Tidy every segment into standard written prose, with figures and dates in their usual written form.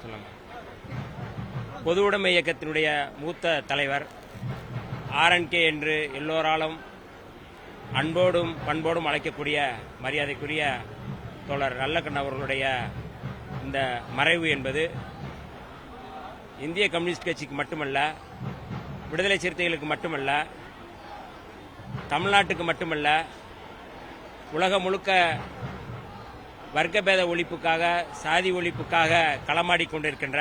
சொல்லுங்க. பொது உடைமை இயக்கத்தினுடைய மூத்த தலைவர் RNK என்று எல்லோராலும் அன்போடும் பண்போடும் அழைக்கக்கூடிய மரியாதைக்குரிய தோழர் நல்லக்கண்ணு அவர்களுடைய இந்த மறைவு என்பது இந்திய கம்யூனிஸ்ட் கட்சிக்கு மட்டுமல்ல, விடுதலை சிறுத்தைகளுக்கு மட்டுமல்ல, தமிழ்நாட்டுக்கு மட்டுமல்ல, உலகம் முழுக்க வர்க்கபேத ஒழிப்புக்காக, சாதி ஒழிப்புக்காக களமாடிக் கொண்டிருக்கின்ற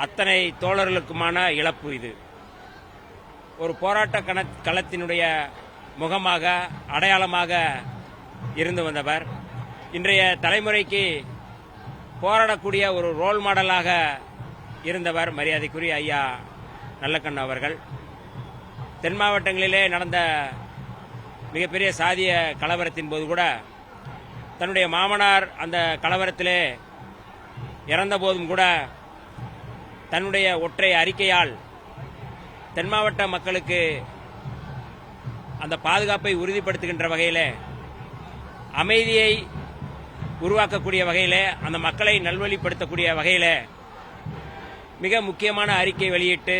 அத்தனை தோழர்களுக்குமான இழப்பு இது. ஒரு போராட்ட களத்தினுடைய முகமாக, அடையாளமாக இருந்து வந்தவர் இன்றைய தலைமுறைக்கு போராடக்கூடிய ஒரு ரோல் மாடலாக இருந்தவர் மரியாதைக்குரிய ஐயா நல்லக்கண்ணு அவர்கள். தென் மாவட்டங்களிலே நடந்த மிகப்பெரிய சாதிய கலவரத்தின் போது கூட தன்னுடைய மாமனார் அந்த கலவரத்திலே இறந்த போதும் கூட தன்னுடைய ஒற்றை அறிக்கையால் தென் மாவட்ட மக்களுக்கு அந்த பாதுகாப்பை உறுதிப்படுத்துகின்ற வகையில், அமைதியை உருவாக்கக்கூடிய வகையில், அந்த மக்களை நல்வழிப்படுத்தக்கூடிய வகையில் மிக முக்கியமான அறிக்கை வெளியிட்டு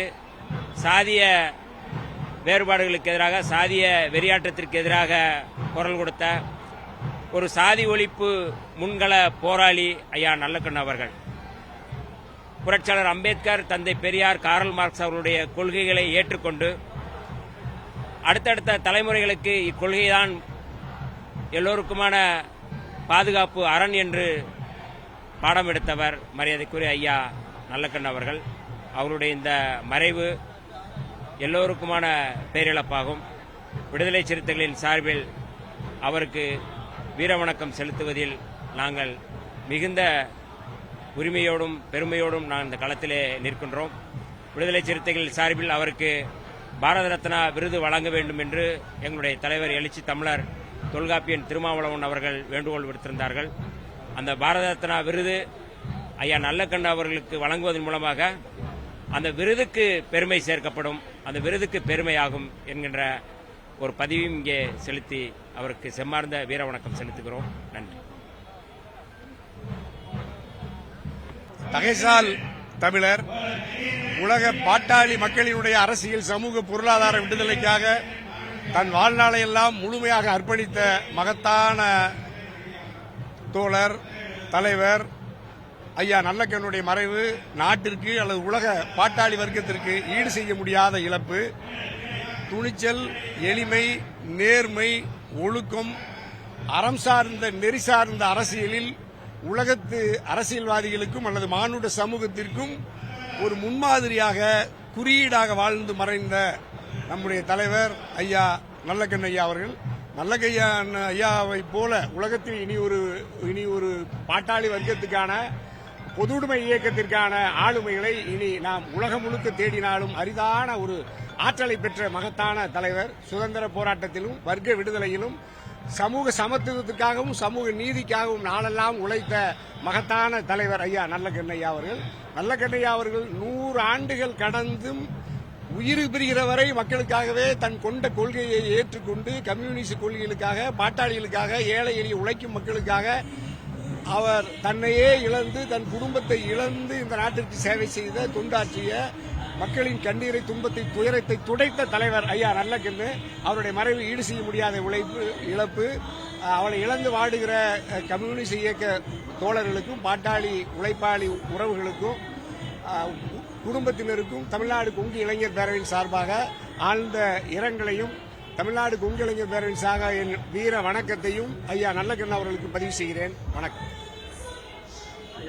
சாதிய வேறுபாடுகளுக்கு எதிராக, சாதிய வெறியாட்டத்திற்கு எதிராக குரல் கொடுத்த ஒரு சாதி ஒழிப்பு முன்கள போராளி ஐயா நல்லக்கண்ணு அவர்கள். புரட்சியாளர் அம்பேத்கர், தந்தை பெரியார், கார்ல் மார்க்ஸ் அவர்களுடைய கொள்கைகளை ஏற்றுக்கொண்டு அடுத்தடுத்த தலைமுறைகளுக்கு இக்கொள்கைதான் எல்லோருக்குமான பாதுகாப்பு அரண் என்று பாடம் எடுத்தவர் மரியாதைக்குரிய ஐயா நல்லக்கண்ணு அவர்கள். அவருடைய இந்த மறைவு எல்லோருக்குமான பேரிழப்பாகும். விடுதலை சிறுத்தைகளின் சார்பில் அவருக்கு வீரவணக்கம் செலுத்துவதில் நாங்கள் மிகுந்த உரிமையோடும் பெருமையோடும் நான் இந்த களத்திலே நிற்கின்றோம். விடுதலை சிறுத்தைகள் சார்பில் அவருக்கு பாரத ரத்னா விருது வழங்க வேண்டும் என்று எங்களுடைய தலைவர் எழுச்சி தமிழர் தொல்காப்பியன் திருமாவளவன் அவர்கள் வேண்டுகோள் விடுத்திருந்தார்கள். அந்த பாரத ரத்னா விருது ஐயா நல்லக்கண்ணு அவர்களுக்கு வழங்குவதன் மூலமாக அந்த விருதுக்கு பெருமை சேர்க்கப்படும், அந்த விருதுக்கு பெருமையாகும் என்கின்ற ஒரு பதிவையும் இங்கே செலுத்தி அவருக்கு செம்மார்ந்த வீர வணக்கம் செலுத்துகிறோம். நன்றி. தகைசால் தமிழர், உலக பாட்டாளி மக்களினுடைய அரசியல், சமூக, பொருளாதார விடுதலைக்காக தன் வாழ்நாளை எல்லாம் முழுமையாக அர்ப்பணித்த மகத்தான தோழர், தலைவர் ஐயா நல்லக்கண்ணுடைய மறைவு நாட்டிற்கு அல்லது உலக பாட்டாளி வர்க்கத்திற்கு ஈடு செய்ய முடியாத இழப்பு. துணிச்சல், எளிமை, நேர்மை, ஒழுக்கம், அறம் சார்ந்த, நெறி சார்ந்த அரசியலில் உலகத்து அரசியல்வாதிகளுக்கும் அல்லது மானுட சமூகத்திற்கும் ஒரு முன்மாதிரியாக, குறியீடாக வாழ்ந்து மறைந்த நம்முடைய தலைவர் ஐயா நல்லக்கண்ணு ஐயா அவர்கள். நல்லக்கண்ணு ஐயாவை போல உலகத்தில் இனி ஒரு பாட்டாளி வர்க்கத்துக்கான, பொதுவுடைமை இயக்கத்திற்கான ஆளுமைகளை இனி நாம் உலகம் முழுக்க தேடினாலும் அரிதான ஒரு ஆற்றலை பெற்ற மகத்தான தலைவர். சுதந்திர போராட்டத்திலும் வர்க்க விடுதலையிலும் சமூக சமத்துவத்திற்காகவும் சமூக நீதிக்காகவும் நாளெல்லாம் உழைத்த மகத்தான தலைவர் ஐயா நல்லக்கண்ணு ஐயா அவர்கள். நல்லக்கண்ணு ஐயா அவர்கள் 100 ஆண்டுகள் கடந்தும் உயிர் பிரிகிற வரை மக்களுக்காகவே தன் கொண்ட கொள்கையை ஏற்றுக்கொண்டு கம்யூனிஸ்ட் கொள்கைகளுக்காக, பாட்டாளிகளுக்காக, ஏழை எளிய உழைக்கும் மக்களுக்காக அவர் தன்னையே இழந்து, தன் குடும்பத்தை இழந்து இந்த நாட்டிற்கு சேவை செய்த, தொண்டாற்றிய, மக்களின் கண்ணீரை, துன்பத்தை, துயரத்தை துடைத்த தலைவர் ஐயா நல்லக்கண்ணு. அவருடைய மறைவு ஈடு செய்ய முடியாத இழப்பு. அவளை இழந்து வாடுகிற கம்யூனிஸ்ட் இயக்க தோழர்களுக்கும், பாட்டாளி உழைப்பாளி உறவுகளுக்கும், குடும்பத்தினருக்கும் தமிழ்நாடு கொங்கு இளைஞர் பேரவையின் சார்பாக ஆழ்ந்த இரங்கலையும், தமிழ்நாடு கொங்கு இளைஞர் பேரவையின் சார்பாக என் வீர வணக்கத்தையும் ஐயா நல்லக்கண்ணு அவர்களுக்கு பதிவு செய்கிறேன். வணக்கம்.